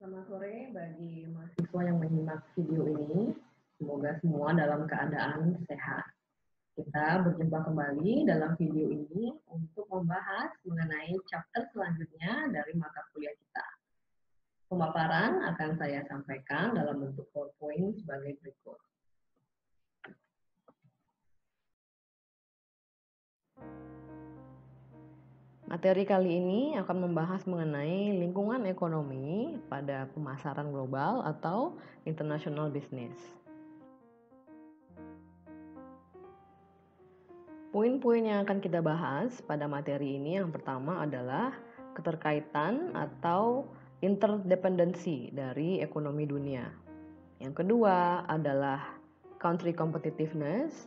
Selamat sore bagi mahasiswa yang menyimak video ini. Semoga semua dalam keadaan sehat. Kita berjumpa kembali dalam video ini untuk membahas mengenai chapter selanjutnya dari mata kuliah kita. Pemaparan akan saya sampaikan dalam bentuk PowerPoint sebagai berikut. Materi kali ini akan membahas mengenai lingkungan ekonomi pada pemasaran global atau international business. Poin-poin yang akan kita bahas pada materi ini yang pertama adalah keterkaitan atau interdependensi dari ekonomi dunia. Yang kedua adalah country competitiveness.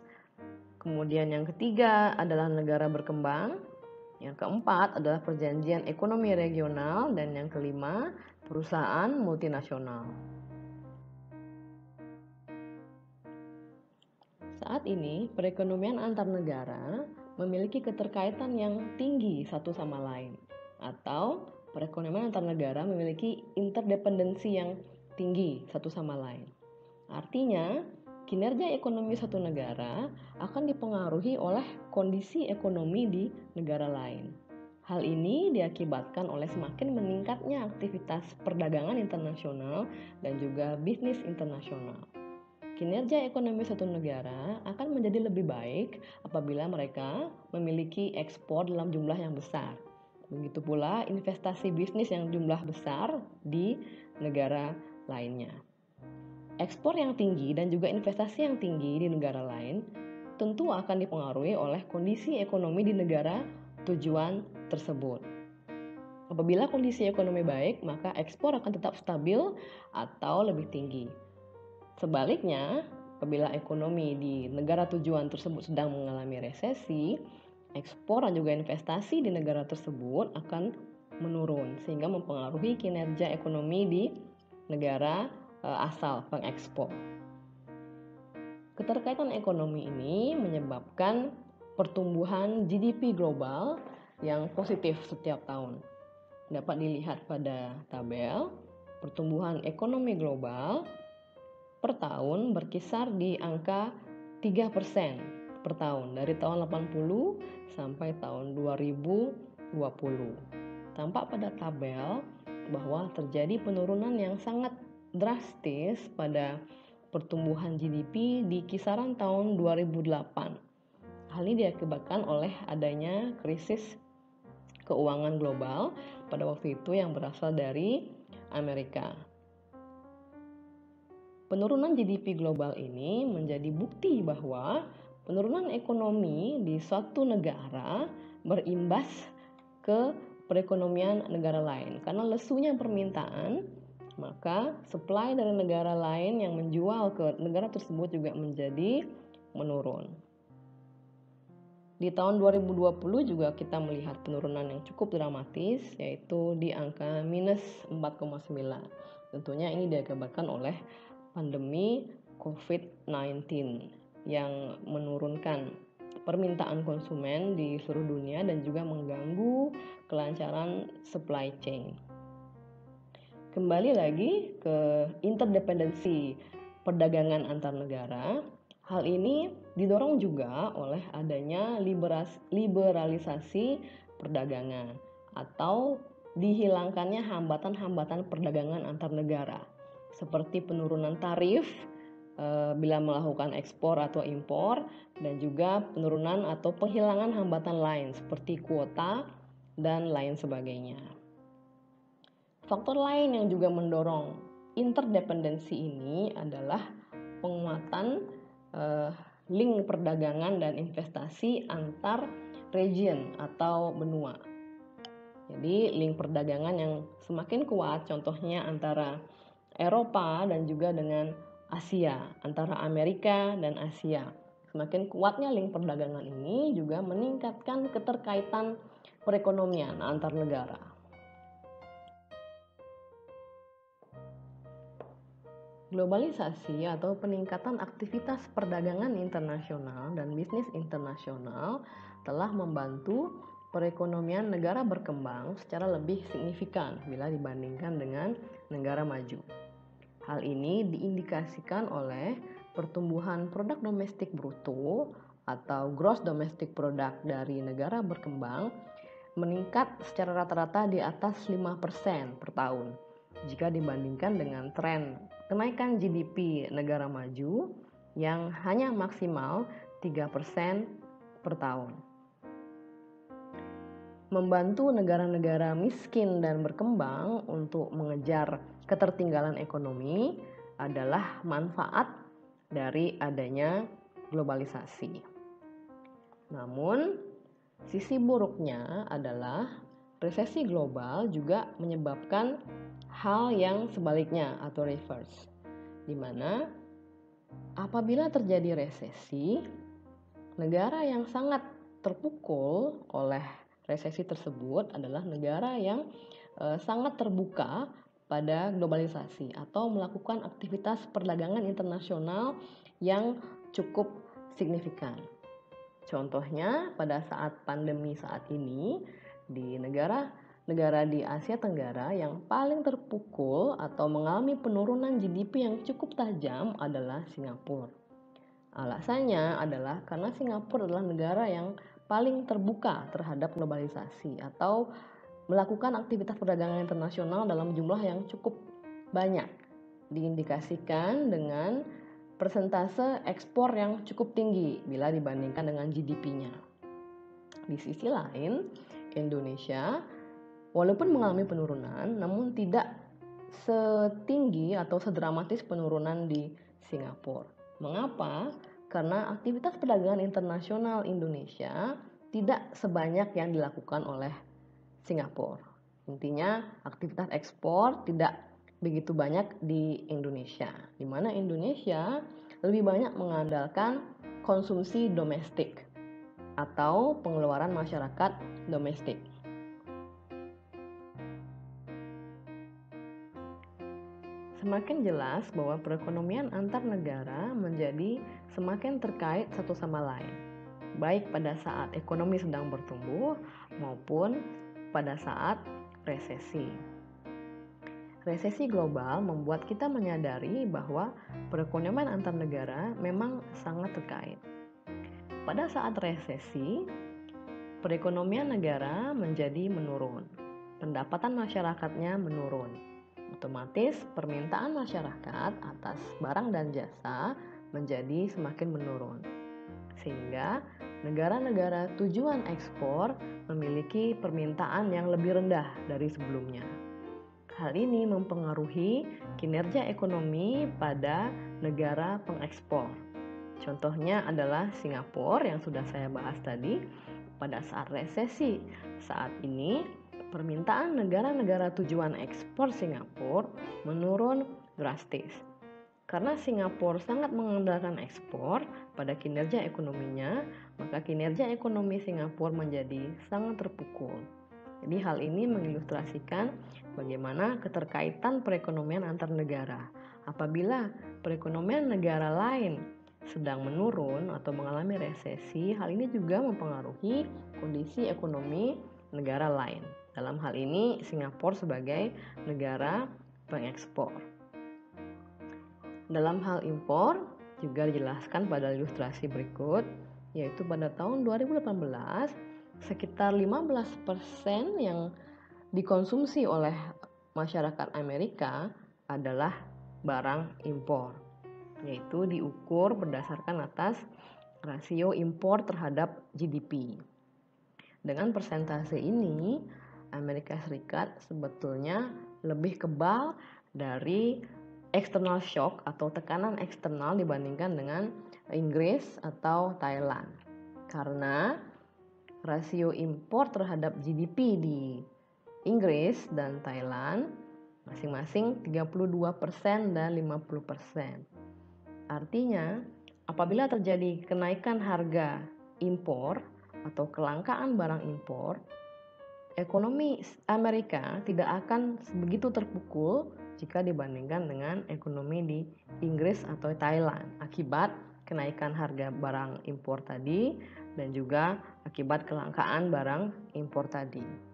Kemudian yang ketiga adalah negara berkembang. Yang keempat adalah perjanjian ekonomi regional, dan yang kelima perusahaan multinasional. Saat ini, perekonomian antar negara memiliki keterkaitan yang tinggi satu sama lain, atau perekonomian antar negara memiliki interdependensi yang tinggi satu sama lain. Artinya, kinerja ekonomi satu negara akan dipengaruhi oleh kondisi ekonomi di negara lain. Hal ini diakibatkan oleh semakin meningkatnya aktivitas perdagangan internasional dan juga bisnis internasional. Kinerja ekonomi satu negara akan menjadi lebih baik apabila mereka memiliki ekspor dalam jumlah yang besar. Begitu pula investasi bisnis yang jumlah besar di negara lainnya. Ekspor yang tinggi dan juga investasi yang tinggi di negara lain tentu akan dipengaruhi oleh kondisi ekonomi di negara tujuan tersebut. Apabila kondisi ekonomi baik, maka ekspor akan tetap stabil atau lebih tinggi. Sebaliknya, apabila ekonomi di negara tujuan tersebut sedang mengalami resesi, ekspor dan juga investasi di negara tersebut akan menurun sehingga mempengaruhi kinerja ekonomi di negara asal pengekspor. Keterkaitan ekonomi ini menyebabkan pertumbuhan GDP global yang positif setiap tahun. Dapat dilihat pada tabel, pertumbuhan ekonomi global per tahun berkisar di angka 3% per tahun dari tahun 80 sampai tahun 2020. Tampak pada tabel bahwa terjadi penurunan yang sangat drastis pada pertumbuhan GDP di kisaran tahun 2008. Hal ini diakibatkan oleh adanya krisis keuangan global pada waktu itu yang berasal dari Amerika. Penurunan GDP global ini menjadi bukti bahwa penurunan ekonomi di suatu negara berimbas ke perekonomian negara lain. Karena lesunya permintaan, maka supply dari negara lain yang menjual ke negara tersebut juga menjadi menurun. Di tahun 2020 juga kita melihat penurunan yang cukup dramatis, yaitu di angka minus 4,9. Tentunya ini diakibatkan oleh pandemi COVID-19 yang menurunkan permintaan konsumen di seluruh dunia dan juga mengganggu kelancaran supply chain. Kembali lagi ke interdependensi perdagangan antar negara. Hal ini didorong juga oleh adanya liberalisasi perdagangan atau dihilangkannya hambatan-hambatan perdagangan antar negara, seperti penurunan tarif bila melakukan ekspor atau impor, dan juga penurunan atau penghilangan hambatan lain seperti kuota dan lain sebagainya. Faktor lain yang juga mendorong interdependensi ini adalah penguatan link perdagangan dan investasi antar region atau benua. Jadi link perdagangan yang semakin kuat, contohnya antara Eropa dan juga dengan Asia, antara Amerika dan Asia. Semakin kuatnya link perdagangan ini juga meningkatkan keterkaitan perekonomian antar negara. Globalisasi atau peningkatan aktivitas perdagangan internasional dan bisnis internasional telah membantu perekonomian negara berkembang secara lebih signifikan bila dibandingkan dengan negara maju. Hal ini diindikasikan oleh pertumbuhan produk domestik bruto atau gross domestic product dari negara berkembang meningkat secara rata-rata di atas 5% per tahun jika dibandingkan dengan tren kenaikan GDP negara maju yang hanya maksimal 3% per tahun. Membantu negara-negara miskin dan berkembang untuk mengejar ketertinggalan ekonomi adalah manfaat dari adanya globalisasi. Namun, sisi buruknya adalah resesi global juga menyebabkan hal yang sebaliknya atau reverse, di mana apabila terjadi resesi, negara yang sangat terpukul oleh resesi tersebut adalah negara yang sangat terbuka pada globalisasi atau melakukan aktivitas perdagangan internasional yang cukup signifikan. Contohnya pada saat pandemi saat ini di negara di Asia Tenggara yang paling terpukul atau mengalami penurunan GDP yang cukup tajam adalah Singapura. Alasannya adalah karena Singapura adalah negara yang paling terbuka terhadap globalisasi atau melakukan aktivitas perdagangan internasional dalam jumlah yang cukup banyak, diindikasikan dengan persentase ekspor yang cukup tinggi bila dibandingkan dengan GDP-nya. Di sisi lain, Indonesia walaupun mengalami penurunan namun tidak setinggi atau sedramatis penurunan di Singapura. Mengapa? Karena aktivitas perdagangan internasional Indonesia tidak sebanyak yang dilakukan oleh Singapura. Intinya aktivitas ekspor tidak begitu banyak di Indonesia, di mana Indonesia lebih banyak mengandalkan konsumsi domestik atau pengeluaran masyarakat domestik. Semakin jelas bahwa perekonomian antar negara menjadi semakin terkait satu sama lain, baik pada saat ekonomi sedang bertumbuh maupun pada saat resesi. Resesi global membuat kita menyadari bahwa perekonomian antar negara memang sangat terkait. Pada saat resesi, perekonomian negara menjadi menurun, pendapatan masyarakatnya menurun. Otomatis permintaan masyarakat atas barang dan jasa menjadi semakin menurun. Sehingga negara-negara tujuan ekspor memiliki permintaan yang lebih rendah dari sebelumnya. Hal ini mempengaruhi kinerja ekonomi pada negara pengekspor. Contohnya adalah Singapura yang sudah saya bahas tadi. Pada saat resesi saat ini, permintaan negara-negara tujuan ekspor Singapura menurun drastis. Karena Singapura sangat mengandalkan ekspor pada kinerja ekonominya, maka kinerja ekonomi Singapura menjadi sangat terpukul. Jadi hal ini mengilustrasikan bagaimana keterkaitan perekonomian antar negara. Apabila perekonomian negara lain sedang menurun atau mengalami resesi, hal ini juga mempengaruhi kondisi ekonomi negara lain. Dalam hal ini Singapura sebagai negara pengekspor. Dalam hal impor juga dijelaskan pada ilustrasi berikut, yaitu pada tahun 2018 sekitar 15% yang dikonsumsi oleh masyarakat Amerika adalah barang impor, yaitu diukur berdasarkan atas rasio impor terhadap GDP. Dengan persentase ini, Amerika Serikat sebetulnya lebih kebal dari external shock atau tekanan eksternal dibandingkan dengan Inggris atau Thailand. Karena rasio impor terhadap GDP di Inggris dan Thailand masing-masing 32% dan 50%. Artinya, apabila terjadi kenaikan harga impor atau kelangkaan barang impor, ekonomi Amerika tidak akan begitu terpukul jika dibandingkan dengan ekonomi di Inggris atau Thailand akibat kenaikan harga barang impor tadi dan juga akibat kelangkaan barang impor tadi.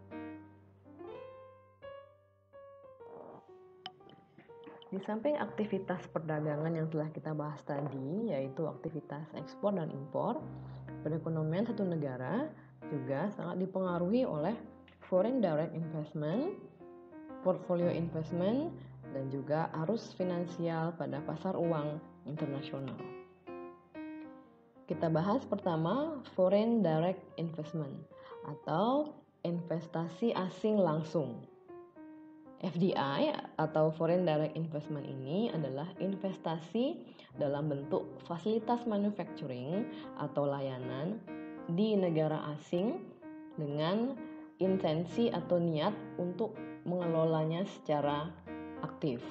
Di samping aktivitas perdagangan yang telah kita bahas tadi, yaitu aktivitas ekspor dan impor, perekonomian satu negara juga sangat dipengaruhi oleh foreign direct investment, portfolio investment, dan juga arus finansial pada pasar uang internasional. Kita bahas pertama foreign direct investment atau investasi asing langsung. FDI atau foreign direct investment ini adalah investasi dalam bentuk fasilitas manufacturing atau layanan di negara asing dengan intensi atau niat untuk mengelolanya secara aktif.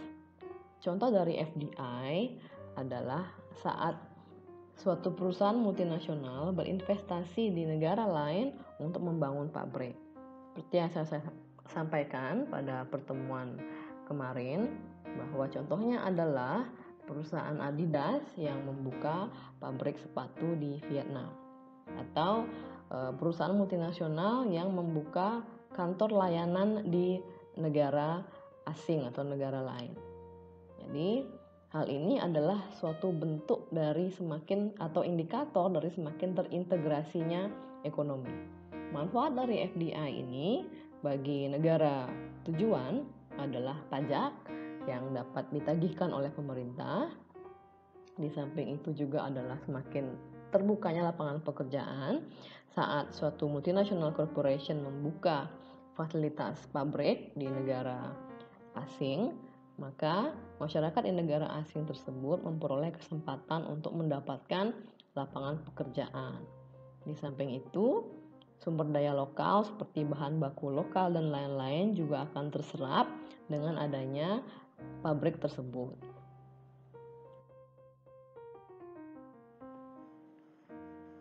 Contoh dari FDI adalah saat suatu perusahaan multinasional berinvestasi di negara lain untuk membangun pabrik. Seperti yang saya sampaikan pada pertemuan kemarin, bahwa contohnya adalah perusahaan Adidas yang membuka pabrik sepatu di Vietnam, atau perusahaan multinasional yang membuka kantor layanan di negara asing atau negara lain. Jadi hal ini adalah suatu bentuk dari semakin atau indikator dari semakin terintegrasinya ekonomi. Manfaat dari FDI ini bagi negara tujuan adalah pajak yang dapat ditagihkan oleh pemerintah. Di samping itu juga adalah semakin terbukanya lapangan pekerjaan saat suatu multinational corporation membuka fasilitas pabrik di negara asing, maka masyarakat di negara asing tersebut memperoleh kesempatan untuk mendapatkan lapangan pekerjaan. Di samping itu, sumber daya lokal seperti bahan baku lokal dan lain-lain juga akan terserap dengan adanya pabrik tersebut.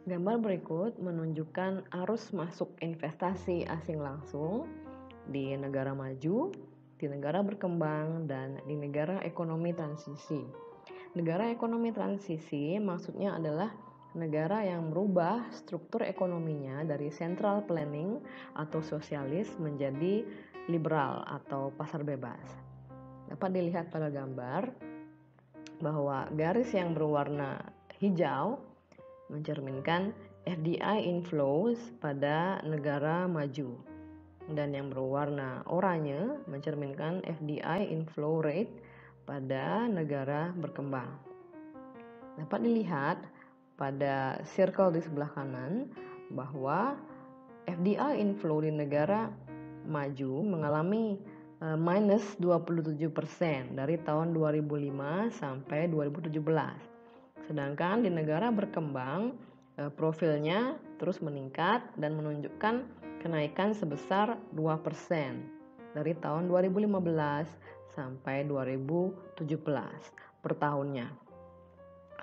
Gambar berikut menunjukkan arus masuk investasi asing langsung di negara maju, di negara berkembang, dan di negara ekonomi transisi. Negara ekonomi transisi maksudnya adalah negara yang merubah struktur ekonominya dari central planning atau sosialis menjadi liberal atau pasar bebas. Dapat dilihat pada gambar bahwa garis yang berwarna hijau mencerminkan FDI inflows pada negara maju, dan yang berwarna oranye mencerminkan FDI inflow rate pada negara berkembang. Dapat dilihat pada circle di sebelah kanan bahwa FDI inflow di negara maju mengalami minus 27% dari tahun 2005 sampai 2017. Sedangkan di negara berkembang profilnya terus meningkat dan menunjukkan kenaikan sebesar 2% dari tahun 2015 sampai 2017 per tahunnya.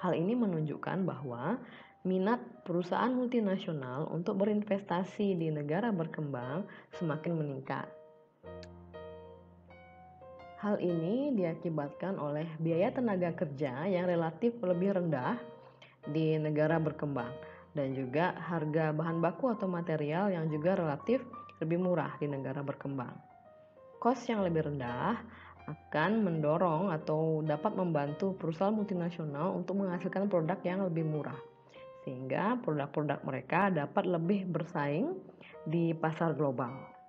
Hal ini menunjukkan bahwa minat perusahaan multinasional untuk berinvestasi di negara berkembang semakin meningkat. Hal ini diakibatkan oleh biaya tenaga kerja yang relatif lebih rendah di negara berkembang dan juga harga bahan baku atau material yang juga relatif lebih murah di negara berkembang. Cost yang lebih rendah akan mendorong atau dapat membantu perusahaan multinasional untuk menghasilkan produk yang lebih murah, sehingga produk-produk mereka dapat lebih bersaing di pasar global.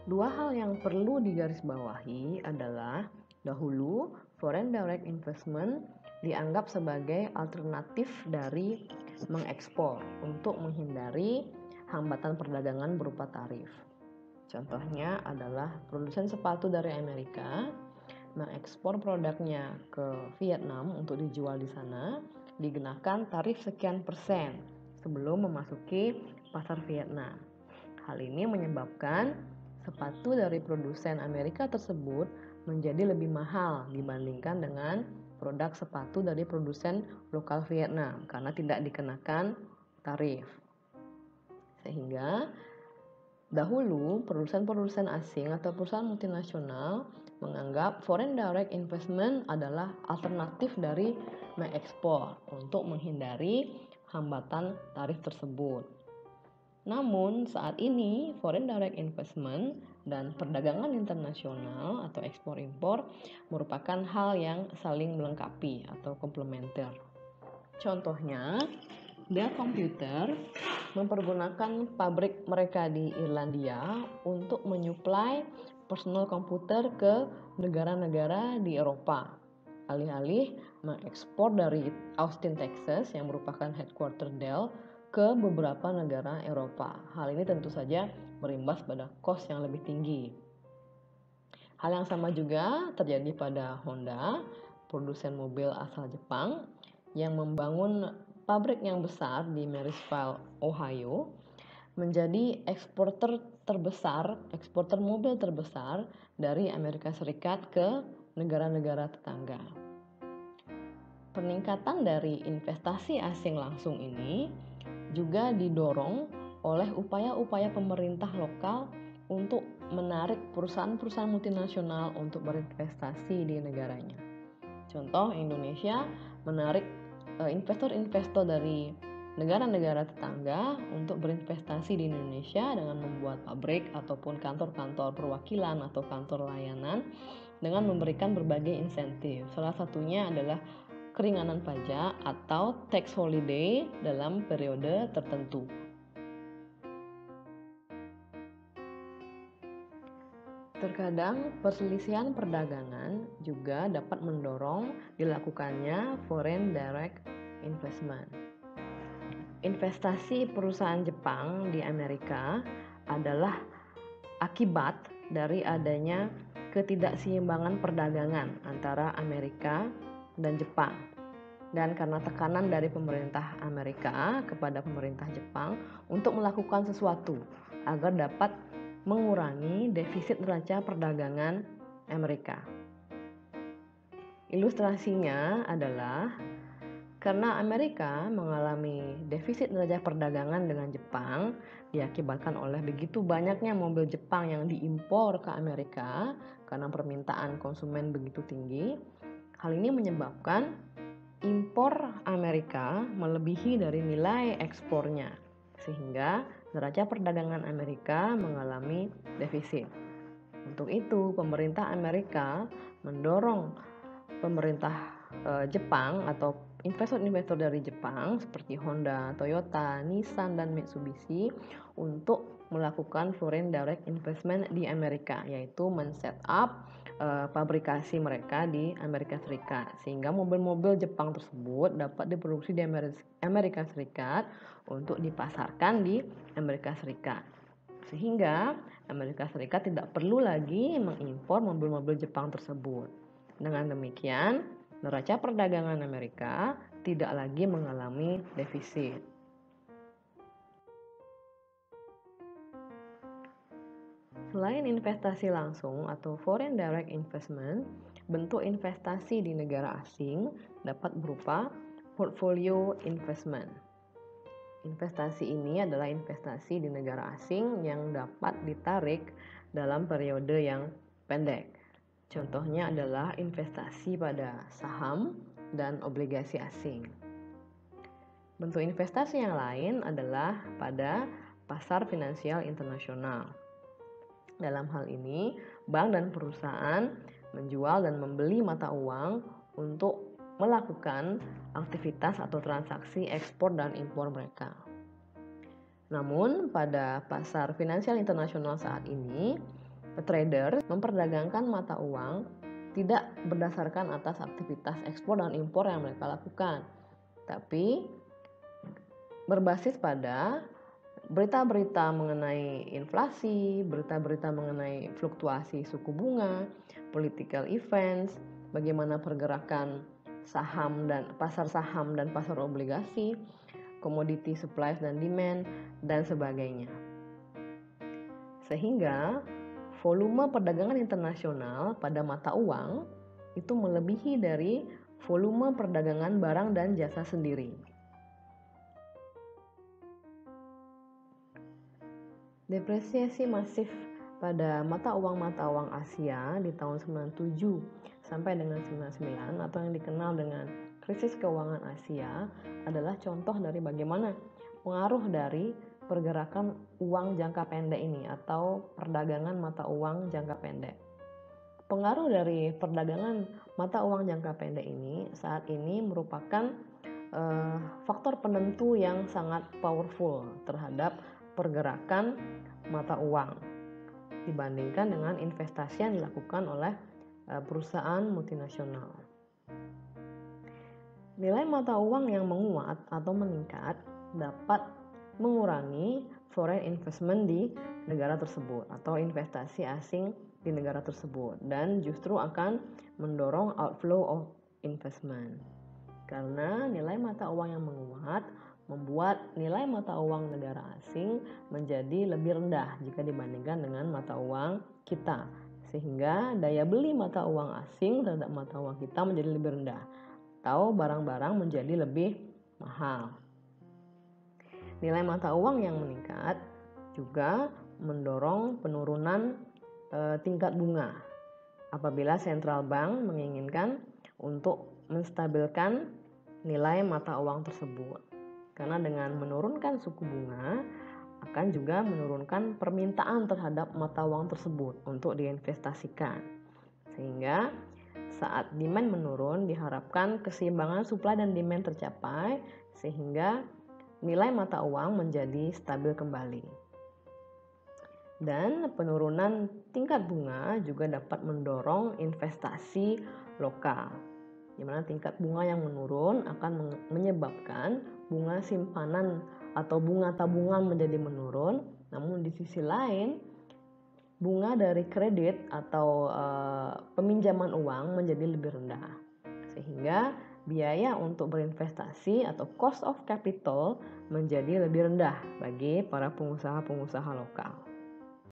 Dua hal yang perlu digarisbawahi adalah dahulu foreign direct investment dianggap sebagai alternatif dari mengekspor untuk menghindari hambatan perdagangan berupa tarif. Contohnya adalah produsen sepatu dari Amerika mengekspor produknya ke Vietnam untuk dijual di sana dikenakan tarif sekian persen sebelum memasuki pasar Vietnam. Hal ini menyebabkan sepatu dari produsen Amerika tersebut menjadi lebih mahal dibandingkan dengan produk sepatu dari produsen lokal Vietnam karena tidak dikenakan tarif. Sehingga dahulu produsen-produsen asing atau perusahaan multinasional menganggap foreign direct investment adalah alternatif dari mengekspor untuk menghindari hambatan tarif tersebut. Namun saat ini foreign direct investment dan perdagangan internasional atau ekspor impor merupakan hal yang saling melengkapi atau komplementer. Contohnya, Dell Computer mempergunakan pabrik mereka di Irlandia untuk menyuplai personal komputer ke negara-negara di Eropa, alih-alih mengekspor dari Austin, Texas yang merupakan headquarter Dell ke beberapa negara Eropa. Hal ini tentu saja berimbas pada cost yang lebih tinggi. Hal yang sama juga terjadi pada Honda, produsen mobil asal Jepang yang membangun pabrik yang besar di Marysville, Ohio, menjadi eksporter mobil terbesar dari Amerika Serikat ke negara-negara tetangga. Peningkatan dari investasi asing langsung ini juga didorong oleh upaya-upaya pemerintah lokal untuk menarik perusahaan-perusahaan multinasional untuk berinvestasi di negaranya. Contoh, Indonesia menarik investor-investor dari negara-negara tetangga untuk berinvestasi di Indonesia dengan membuat pabrik ataupun kantor-kantor perwakilan atau kantor layanan dengan memberikan berbagai insentif. Salah satunya adalah keringanan pajak atau tax holiday dalam periode tertentu. Terkadang perselisihan perdagangan juga dapat mendorong dilakukannya foreign direct investment. Investasi perusahaan Jepang di Amerika adalah akibat dari adanya ketidakseimbangan perdagangan antara Amerika dan Jepang. Dan karena tekanan dari pemerintah Amerika kepada pemerintah Jepang untuk melakukan sesuatu agar dapat mengurangi defisit neraca perdagangan Amerika. Ilustrasinya adalah karena Amerika mengalami defisit neraca perdagangan dengan Jepang diakibatkan oleh begitu banyaknya mobil Jepang yang diimpor ke Amerika karena permintaan konsumen begitu tinggi. Hal ini menyebabkan impor Amerika melebihi dari nilai ekspornya, sehingga neraca perdagangan Amerika mengalami defisit. Untuk itu, pemerintah Amerika mendorong pemerintah Jepang atau investor-investor dari Jepang seperti Honda, Toyota, Nissan, dan Mitsubishi untuk melakukan foreign direct investment di Amerika, yaitu men-set up pabrikasi mereka di Amerika Serikat, sehingga mobil-mobil Jepang tersebut dapat diproduksi di Amerika Serikat untuk dipasarkan di Amerika Serikat, sehingga Amerika Serikat tidak perlu lagi mengimpor mobil-mobil Jepang tersebut. Dengan demikian, neraca perdagangan Amerika tidak lagi mengalami defisit. Selain investasi langsung atau foreign direct investment, bentuk investasi di negara asing dapat berupa portfolio investment. Investasi ini adalah investasi di negara asing yang dapat ditarik dalam periode yang pendek. Contohnya adalah investasi pada saham dan obligasi asing. Bentuk investasi yang lain adalah pada pasar finansial internasional. Dalam hal ini, bank dan perusahaan menjual dan membeli mata uang untuk melakukan aktivitas atau transaksi ekspor dan impor mereka. Namun, pada pasar finansial internasional saat ini, trader memperdagangkan mata uang tidak berdasarkan atas aktivitas ekspor dan impor yang mereka lakukan, tapi berbasis pada berita-berita mengenai inflasi, berita-berita mengenai fluktuasi suku bunga, political events, bagaimana pergerakan saham dan pasar obligasi, commodity supplies dan demand, dan sebagainya. Sehingga volume perdagangan internasional pada mata uang itu melebihi dari volume perdagangan barang dan jasa sendiri. Depresiasi masif pada mata uang Asia di tahun 97 sampai dengan 99 atau yang dikenal dengan krisis keuangan Asia adalah contoh dari bagaimana pengaruh dari pergerakan uang jangka pendek ini atau perdagangan mata uang jangka pendek. Pengaruh dari perdagangan mata uang jangka pendek ini saat ini merupakan faktor penentu yang sangat powerful terhadap pergerakan mata uang dibandingkan dengan investasi yang dilakukan oleh perusahaan multinasional. Nilai mata uang yang menguat atau meningkat dapat mengurangi foreign investment di negara tersebut atau investasi asing di negara tersebut, dan justru akan mendorong outflow of investment. Karena nilai mata uang yang menguat membuat nilai mata uang negara asing menjadi lebih rendah jika dibandingkan dengan mata uang kita, sehingga daya beli mata uang asing terhadap mata uang kita menjadi lebih rendah atau barang-barang menjadi lebih mahal. Nilai mata uang yang meningkat juga mendorong penurunan tingkat bunga apabila central bank menginginkan untuk menstabilkan nilai mata uang tersebut. Karena dengan menurunkan suku bunga akan juga menurunkan permintaan terhadap mata uang tersebut untuk diinvestasikan. Sehingga saat demand menurun diharapkan keseimbangan supply dan demand tercapai sehingga nilai mata uang menjadi stabil kembali. Dan penurunan tingkat bunga juga dapat mendorong investasi lokal, di mana tingkat bunga yang menurun akan menyebabkan bunga simpanan atau bunga tabungan menjadi menurun. Namun di sisi lain, bunga dari kredit atau peminjaman uang menjadi lebih rendah, sehingga biaya untuk berinvestasi atau cost of capital menjadi lebih rendah bagi para pengusaha-pengusaha lokal.